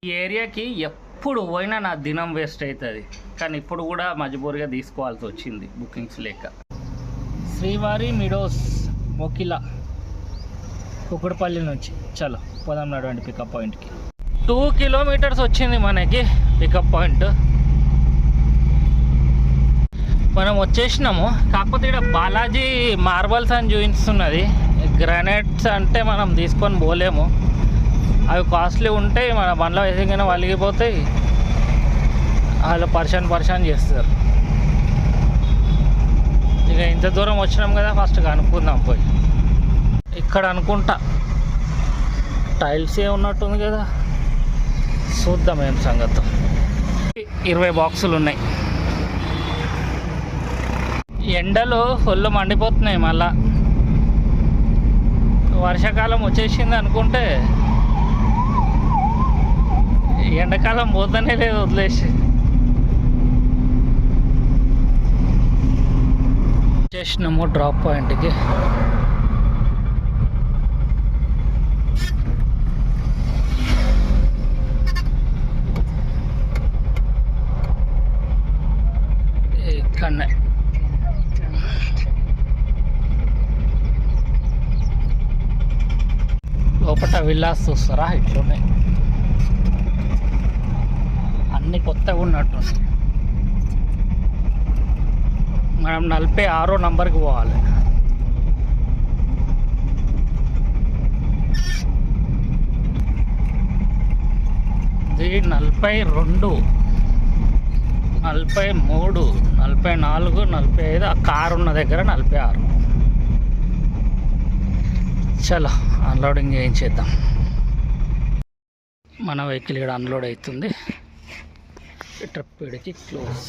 ఈ ఏరియాకి ఎప్పుడు పోయినా నా దినం వేస్ట్ అవుతుంది, కానీ ఇప్పుడు కూడా మజబూరిగా తీసుకోవాల్సి వచ్చింది బుకింగ్స్ లేక. శ్రీవారి మిడోస్ మొకిలా కుకుడుపల్లి నుంచి చలో పోదాం నడవండి పికప్ పాయింట్కి. 2 కిలోమీటర్స్ వచ్చింది మనకి పికప్ పాయింట్. మనం వచ్చేసినాము. కాకపోతే ఇక్కడ బాలాజీ మార్బల్స్ అని చూపిస్తున్నది. గ్రానైట్స్ అంటే మనం తీసుకొని పోలేము, అవి కాస్ట్లీ ఉంటాయి. మన బండ్లో వేసిగానే వలిగిపోతాయి, వాళ్ళు పర్షన్ చేస్తారు. ఇక ఇంత దూరం వచ్చినాం కదా, ఫస్ట్ కనుక్కుందాం పోయి. ఇక్కడ అనుకుంటా టైల్సే ఉన్నట్టుంది కదా, చూద్దాం ఏం సంగతి. 20 బాక్సులు ఉన్నాయి. ఎండలు ఫుల్ మండిపోతున్నాయి. మళ్ళా వర్షాకాలం వచ్చేసింది అనుకుంటే ఎండాకాలం పోతానే లేదు, వదిలేసి. వచ్చేసినాము డ్రాప్ పాయింట్కి. ఇక్కడనే లోపల విల్లాస్ చూస్తారా, ఇట్లున్నాయి అన్నీ కొత్తగా ఉన్నట్టు. మనం 46వ నంబర్కి పోవాలి. ఇది 42, 43, 44, 45. ఆ కారు ఉన్న దగ్గర 46. చలో అన్లోడింగ్ చేయించేద్దాం. మన వెహికల్ ఇక్కడ అన్లోడ్ అవుతుంది. ట్రిప్ ఇడికి క్లోజ్.